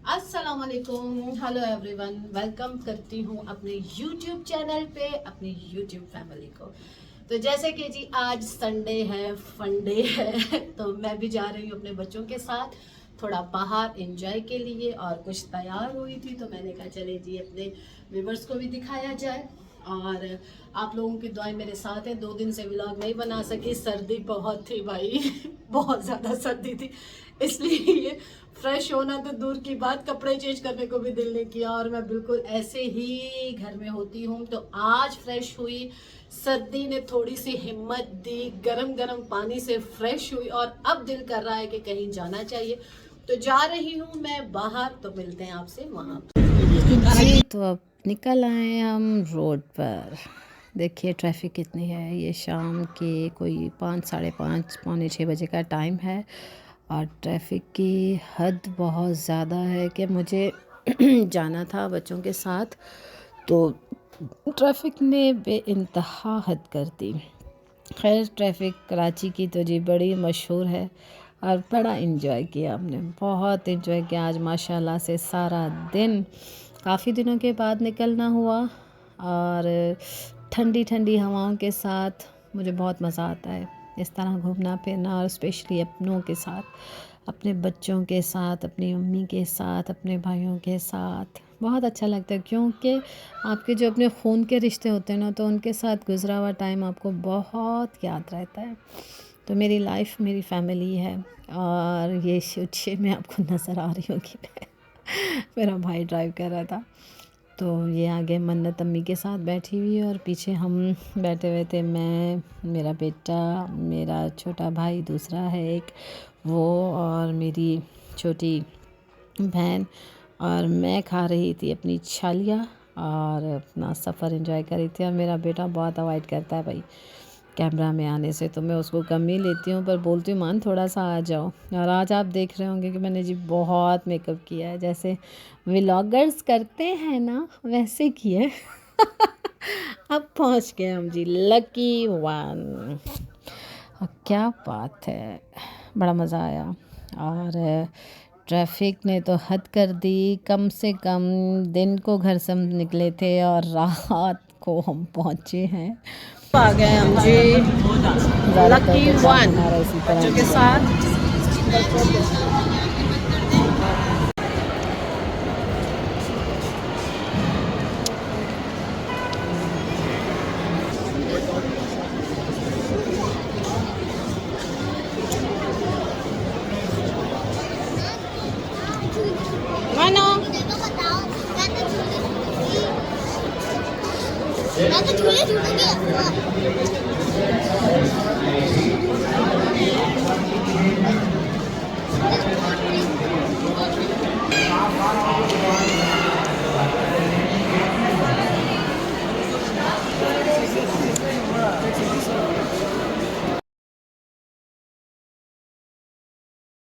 अस्सलाम वालेकुम, hello everyone, welcome करती हूँ अपने यूट्यूब चैनल पे अपनी यूट्यूब फैमिली को। तो जैसे कि जी आज संडे है, फंडे है तो मैं भी जा रही हूँ अपने बच्चों के साथ थोड़ा बाहर एंजॉय के लिए। और कुछ तैयार हुई थी तो मैंने कहा चले जी अपने व्यूवर्स को भी दिखाया जाए। और आप लोगों की दुआएं मेरे साथ है। 2 दिन से व्लॉग नहीं बना सकी, सर्दी बहुत थी भाई बहुत ज़्यादा सर्दी थी, इसलिए फ्रेश होना तो दूर की बात, कपड़े चेंज करने को भी दिल नहीं किया। और मैं बिल्कुल ऐसे ही घर में होती हूँ। तो आज फ्रेश हुई, सर्दी ने थोड़ी सी हिम्मत दी, गरम गरम पानी से फ्रेश हुई और अब दिल कर रहा है कि कहीं जाना चाहिए। तो जा रही हूँ मैं बाहर, तो मिलते हैं आपसे वहाँ जी। तो अब निकल आए हम रोड पर। देखिए ट्रैफिक कितनी है। ये शाम के कोई 5, साढ़े 5, पौने 6 बजे का टाइम है और ट्रैफिक की हद बहुत ज़्यादा है कि मुझे जाना था बच्चों के साथ, तो ट्रैफिक ने बेइंतहा हद कर दी। खैर ट्रैफिक कराची की तो जी बड़ी मशहूर है और बड़ा इन्जॉय किया हमने, बहुत इन्जॉय किया। आज माशाल्लाह से सारा दिन, काफ़ी दिनों के बाद निकलना हुआ और ठंडी ठंडी हवाओं के साथ मुझे बहुत मज़ा आता है इस तरह घूमना फिरना, और स्पेशली अपनों के साथ, अपने बच्चों के साथ, अपनी मम्मी के साथ, अपने भाइयों के साथ बहुत अच्छा लगता है। क्योंकि आपके जो अपने खून के रिश्ते होते हैं ना, तो उनके साथ गुज़रा हुआ टाइम आपको बहुत याद रहता है। तो मेरी लाइफ मेरी फैमिली है। और ये शुचे में आपको नज़र आ रही होगी मेरा भाई ड्राइव कर रहा था, तो ये आगे मन्नत अम्मी के साथ बैठी हुई और पीछे हम बैठे हुए थे, मैं, मेरा बेटा, मेरा छोटा भाई दूसरा है एक वो, और मेरी छोटी बहन। और मैं खा रही थी अपनी छालिया और अपना सफ़र एंजॉय कर रही थी। और मेरा बेटा बहुत अवॉइड करता है भाई कैमरा में आने से, तो मैं उसको कम ही लेती हूँ, पर बोलती हूँ मान थोड़ा सा आ जाओ। और आज आप देख रहे होंगे कि मैंने जी बहुत मेकअप किया है, जैसे व्लॉगर्स करते हैं ना वैसे किए अब पहुँच गए हम जी लकी वन। और क्या बात है, बड़ा मज़ा आया। और ट्रैफिक ने तो हद कर दी। कम से कम दिन को घर से हम निकले थे और रात को हम पहुँचे हैं। आ गए हम जी ज़्यादातर लकी तो काम वन हमारा इसी तरह बच्चों के निकल साथ। जाता मानो मैं तो झूले झूलूंगी।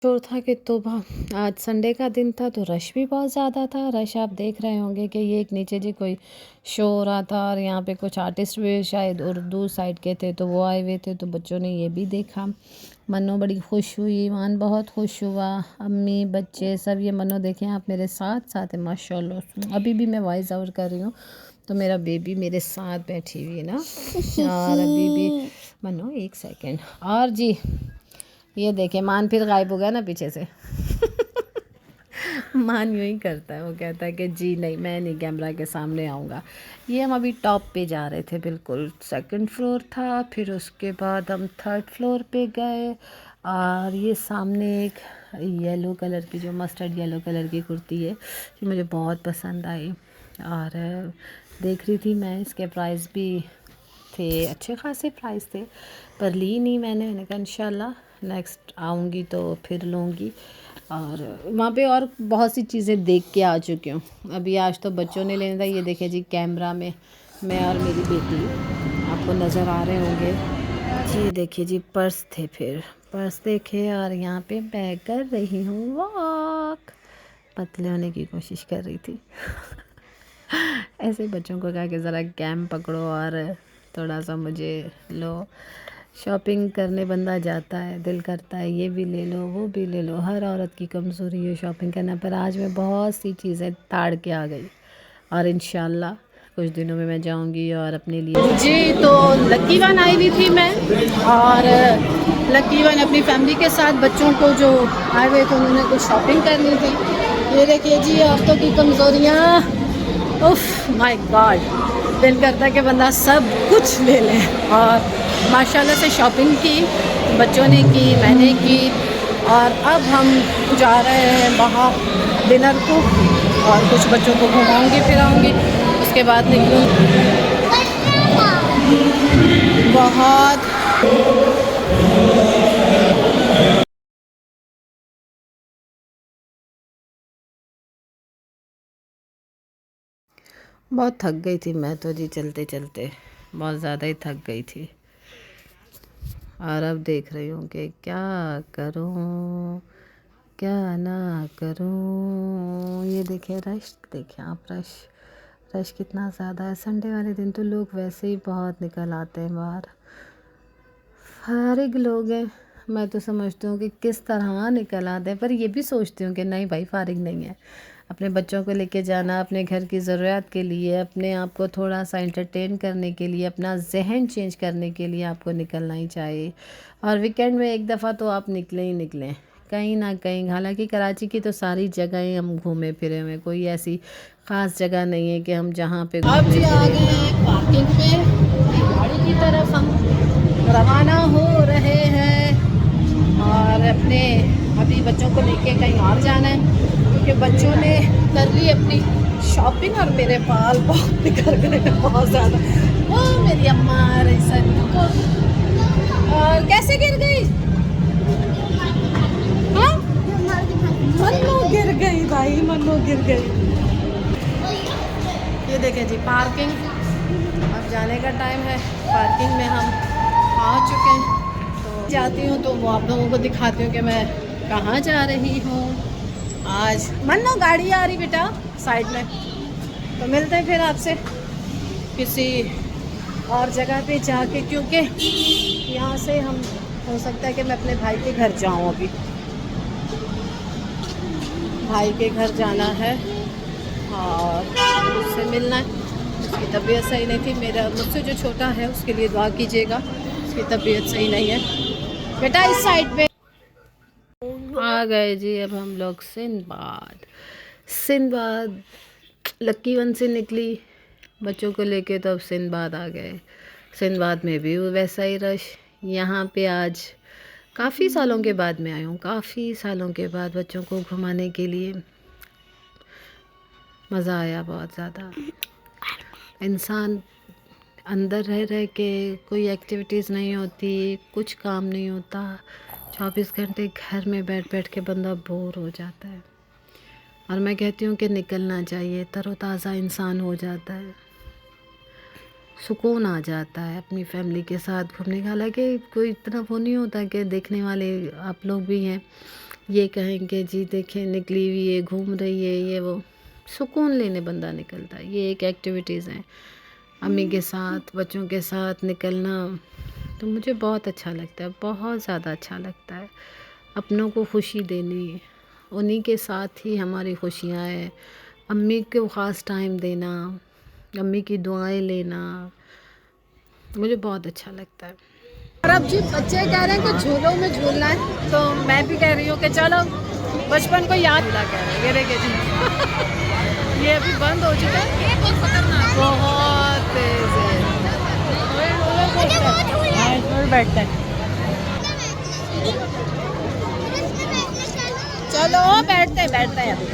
शोर था कि तोबा। आज संडे का दिन था तो रश भी बहुत ज़्यादा था। रश आप देख रहे होंगे कि ये एक नीचे जी कोई शो हो रहा था और यहाँ पे कुछ आर्टिस्ट भी शायद उर्दू साइड के थे, तो वो आए हुए थे, तो बच्चों ने ये भी देखा। मन्नो बड़ी खुश हुई, ईमान बहुत खुश हुआ, अम्मी बच्चे सब। ये मन्नो देखें आप मेरे साथ साथ है माशाल्लाह। अभी भी मैं वॉइस ओवर कर रही हूँ तो मेरा बेबी मेरे साथ बैठी हुई है ना। और अभी भी मन्नो एक सेकेंड। और जी ये देखे मान फिर गायब हो गया ना पीछे से मान यूँ ही करता है, वो कहता है कि जी नहीं मैं नहीं कैमरा के सामने आऊँगा। ये हम अभी टॉप पे जा रहे थे, बिल्कुल सेकंड फ्लोर था, फिर उसके बाद हम थर्ड फ्लोर पे गए। और ये सामने एक येलो कलर की, जो मस्टर्ड येलो कलर की कुर्ती है, ये मुझे बहुत पसंद आई। और देख रही थी मैं, इसके प्राइस भी थे, अच्छे खासे प्राइस थे, पर ली नहीं मैंने कहा इंशाल्लाह नेक्स्ट आऊँगी तो फिर लूँगी। और वहाँ पे और बहुत सी चीज़ें देख के आ चुकी हूँ। अभी आज तो बच्चों ने लेना था। ये देखे जी कैमरा में मैं और मेरी बेटी आपको नज़र आ रहे होंगे जी। देखिए जी पर्स थे, फिर पर्स देखे और यहाँ पे बैग कर रही हूँ वॉक। पतले होने की कोशिश कर रही थी ऐसे बच्चों को कहा कि ज़रा कैम पकड़ो और थोड़ा सा मुझे लो। शॉपिंग करने बंदा जाता है, दिल करता है ये भी ले लो वो भी ले लो। हर औरत की कमज़ोरी है शॉपिंग करना, पर आज मैं बहुत सी चीज़ें ताड़ के आ गई और इंशाल्लाह कुछ दिनों में मैं जाऊंगी और अपने लिए जी। तो लकी वन आई हुई थी मैं, और लकी वन अपनी फैमिली के साथ बच्चों को जो आए हुए थे उन्होंने कुछ शॉपिंग करनी थी। ये देखिए जी औरतों की कमज़ोरियाँ, उफ माय गॉड, दिल करता है कि बंदा सब कुछ ले ले। और माशाल्लाह से शॉपिंग की, बच्चों ने की, मैंने की, और अब हम जा रहे हैं बाहर डिनर को और कुछ बच्चों को घुमाऊंगी फिराऊंगी, उसके बाद निकलूँगी। बहुत बहुत थक गई थी मैं तो जी, चलते चलते बहुत ज़्यादा ही थक गई थी। और अब देख रही हूँ कि क्या करूँ क्या ना करूँ। ये देखिए रश, देखिए आप रश कितना ज़्यादा है। संडे वाले दिन तो लोग वैसे ही बहुत निकल आते हैं बाहर, फारिग लोग हैं। मैं तो समझती हूँ कि किस तरह निकल आते हैं, पर ये भी सोचती हूँ कि नहीं भाई फारिग नहीं है। अपने बच्चों को लेके जाना, अपने घर की ज़रूरत के लिए, अपने आप को थोड़ा सा एंटरटेन करने के लिए, अपना जहन चेंज करने के लिए आपको निकलना ही चाहिए। और वीकेंड में एक दफ़ा तो आप निकलें ही निकलें कहीं ना कहीं। हालांकि कराची की तो सारी जगहें हम घूमे फिरे हुए, कोई ऐसी ख़ास जगह नहीं है कि हम जहाँ पे अब जी आ गए हैं पार्किंग पे, गाड़ी की तरफ हम रवाना हो रहे हैं और अपने अभी बच्चों को लेके कहीं और जाना है, क्योंकि बच्चों ने कर ली अपनी शॉपिंग और मेरे बाल बहुत बिखर गए बहुत ज़्यादा। वो मेरी अम्मा रईसन को, और कैसे गिर गई? हाँ मन्नू गिर गई भाई, मन्नू गिर गई। ये देखें जी पार्किंग, अब जाने का टाइम है। पार्किंग में हम आ चुके हैं, तो जाती हूँ तो वो आप लोगों को दिखाती हूँ कि मैं कहाँ जा रही हूँ। आज मन्नो गाड़ी आ रही बेटा साइड में, तो मिलते हैं फिर आपसे किसी और जगह पे जाके, क्योंकि यहाँ से हम हो सकता है कि मैं अपने भाई के घर जाऊँ। अभी भाई के घर जाना है और उससे मिलना है। उसकी तबीयत सही नहीं थी, मेरा मुझसे जो छोटा है उसके लिए दुआ कीजिएगा, उसकी तबीयत सही नहीं है। बेटा इस साइड पे आ गए जी। अब हम लोग सिंदबाद लक्की वन से निकली बच्चों को लेके, तो अब सिंदबाद आ गए। सिंदबाद में भी वैसा ही रश। यहाँ पे आज काफ़ी सालों के बाद मैं आई हूँ, काफ़ी सालों के बाद बच्चों को घुमाने के लिए। मज़ा आया बहुत ज़्यादा। इंसान अंदर रह के कोई एक्टिविटीज़ नहीं होती, कुछ काम नहीं होता, 24 घंटे घर में बैठ के बंदा बोर हो जाता है। और मैं कहती हूँ कि निकलना चाहिए, तरोताज़ा इंसान हो जाता है, सुकून आ जाता है अपनी फैमिली के साथ घूमने का। हालांकि कोई इतना वो नहीं होता कि देखने वाले आप लोग भी हैं ये कहेंगे जी देखें निकली हुई है, घूम रही है, ये वो। सुकून लेने बंदा निकलता है। ये एक एक्टिविटीज़ हैं, अम्मी के साथ बच्चों के साथ निकलना तो मुझे बहुत अच्छा लगता है, बहुत ज़्यादा अच्छा लगता है। अपनों को खुशी देनी, उन्हीं के साथ ही हमारी खुशियाँ हैं। अम्मी को ख़ास टाइम देना, अम्मी की दुआएं लेना, मुझे बहुत अच्छा लगता है। और अब जी बच्चे कह रहे हैं कि झूलों में झूलना है, तो मैं भी कह रही हूँ कि चलो बचपन को याद दिला। कह रहे हैं ये देखिए जी ये अभी बंद हो चुका है, ये बहुत खतरनाक, बहुत तेज है। बैठता है, चलो बैठते हैं अभी।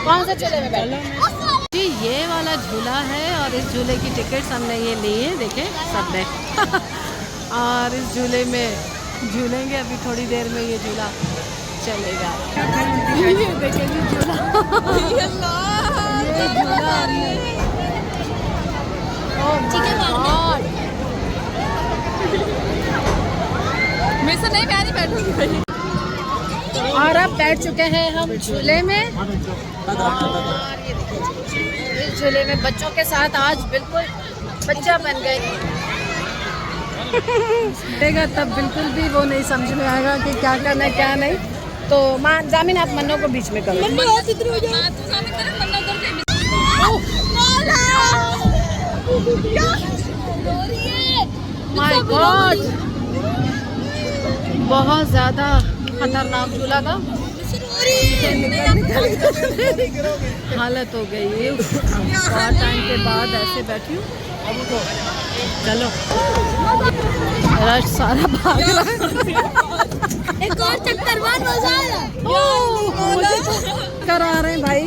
कौन से झूले में बैठो जी? ये वाला झूला है और इस झूले की टिकट हमने ये ली है, देखें सबने और इस झूले में झूलेंगे अभी थोड़ी देर में, ये झूला चलेगा। ये देखें जी झूला, ये झूला आ रही है। मैं से नहीं, मैं नहीं बैठूंगी। और अब बैठ चुके हैं हम झूले में, और ये देखिए इस झूले में बच्चों के साथ आज बिल्कुल बच्चा बन गए। देगा तब बिल्कुल भी वो नहीं समझ में आएगा कि क्या करना है क्या नहीं। तो माँ जामिन आप मन्नों को बीच में करो। माय गॉड, बहुत ज़्यादा खतरनाक झूला था। हालत हो गई है। बहुत टाइम के बाद ऐसे बैठी हूँ। चलो रश सारा भाग रहा है। एक और चक्कर बाद मजा आया। मुझे करा रहे हैं भाई।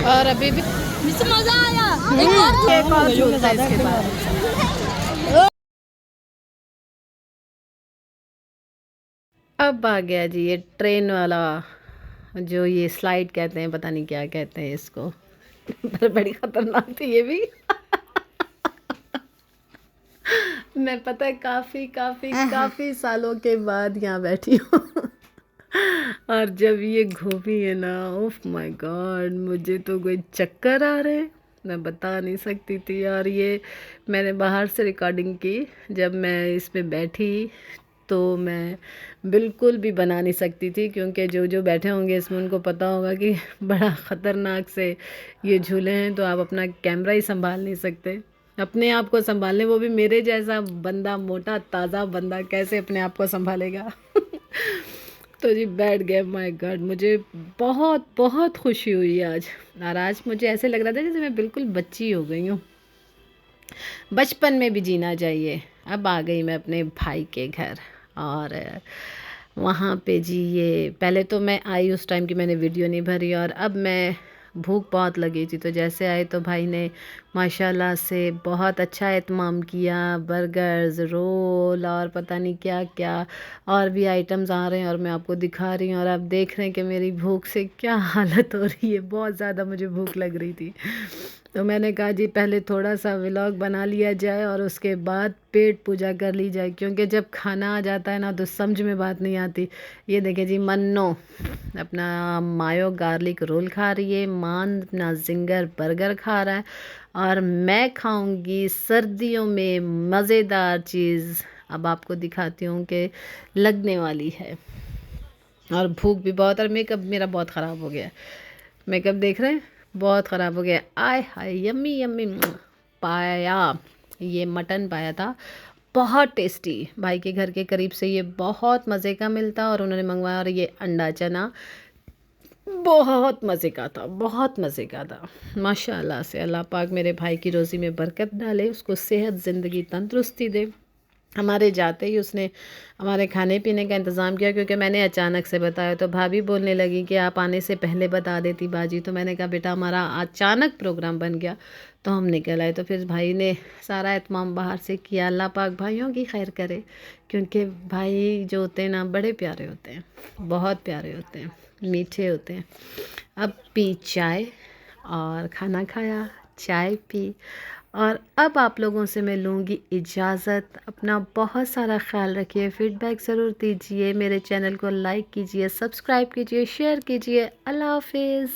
और अभी भी मजा आया। एक और झूलता है इसके बाद। अब आ गया जी ये ट्रेन वाला, जो ये स्लाइड कहते हैं, पता नहीं क्या कहते हैं इसको। पर बड़ी खतरनाक थी ये भी। मैं पता है काफ़ी सालों के बाद यहाँ बैठी हूँ। और जब ये घूमी है ना, ओह माय गॉड, मुझे तो कोई चक्कर आ रहे, मैं बता नहीं सकती थी। और ये मैंने बाहर से रिकॉर्डिंग की, जब मैं इस पे बैठी तो मैं बिल्कुल भी बना नहीं सकती थी, क्योंकि जो जो बैठे होंगे इसमें उनको पता होगा कि बड़ा ख़तरनाक से ये झूले हैं। तो आप अपना कैमरा ही संभाल नहीं सकते, अपने आप को संभालने, वो भी मेरे जैसा बंदा, मोटा ताज़ा बंदा कैसे अपने आप को संभालेगा। तो जी बैठ गए। माय गॉड, मुझे बहुत बहुत खुशी हुई आज। और आज मुझे ऐसे लग रहा था जैसे मैं बिल्कुल बच्ची हो गई हूँ। बचपन में भी जीना चाहिए। अब आ गई मैं अपने भाई के घर, और वहाँ पे जी ये पहले तो मैं आई उस टाइम की मैंने वीडियो नहीं भरी, और अब मैं भूख बहुत लगी थी, तो जैसे आए तो भाई ने माशाल्लाह से बहुत अच्छा एहतमाम किया। बर्गर्स, रोल और पता नहीं क्या क्या और भी आइटम्स आ रहे हैं, और मैं आपको दिखा रही हूँ। और आप देख रहे हैं कि मेरी भूख से क्या हालत हो रही है। बहुत ज़्यादा मुझे भूख लग रही थी, तो मैंने कहा जी पहले थोड़ा सा व्लॉग बना लिया जाए और उसके बाद पेट पूजा कर ली जाए, क्योंकि जब खाना आ जाता है ना तो समझ में बात नहीं आती। ये देखें जी, मन्नो अपना मायो गार्लिक रोल खा रही है, मान अपना जिंगर बर्गर खा रहा है, और मैं खाऊंगी सर्दियों में मज़ेदार चीज़। अब आपको दिखाती हूँ कि लगने वाली है। और भूख भी बहुत, और मेकअप मेरा बहुत ख़राब हो गया। मेकअप देख रहे हैं, बहुत ख़राब हो गया। आय हाय, यम्मी यम्मी पाया, ये मटन पाया था, बहुत टेस्टी। भाई के घर के करीब से ये बहुत मज़े का मिलता, और उन्होंने मंगवाया। और ये अंडा चना बहुत मज़े का था, बहुत मज़े का था। माशाल्लाह से अल्लाह पाक मेरे भाई की रोज़ी में बरकत डाले, उसको सेहत, ज़िंदगी, तंदुरुस्ती दे। हमारे जाते ही उसने हमारे खाने पीने का इंतज़ाम किया, क्योंकि मैंने अचानक से बताया। तो भाभी बोलने लगी कि आप आने से पहले बता देती बाजी। तो मैंने कहा बेटा हमारा अचानक प्रोग्राम बन गया तो हम निकल आए। तो फिर भाई ने सारा एहतमाम बाहर से किया। अल्लाह पाक भाइयों की खैर करे, क्योंकि भाई जो होते हैं ना बड़े प्यारे होते हैं, बहुत प्यारे होते हैं, मीठे होते हैं। अब पी चाय, और खाना खाया, चाय पी, और अब आप लोगों से मैं लूँगी इजाज़त। अपना बहुत सारा ख्याल रखिए, फ़ीडबैक ज़रूर दीजिए, मेरे चैनल को लाइक कीजिए, सब्सक्राइब कीजिए, शेयर कीजिए। अल्लाह हाफ़िज़।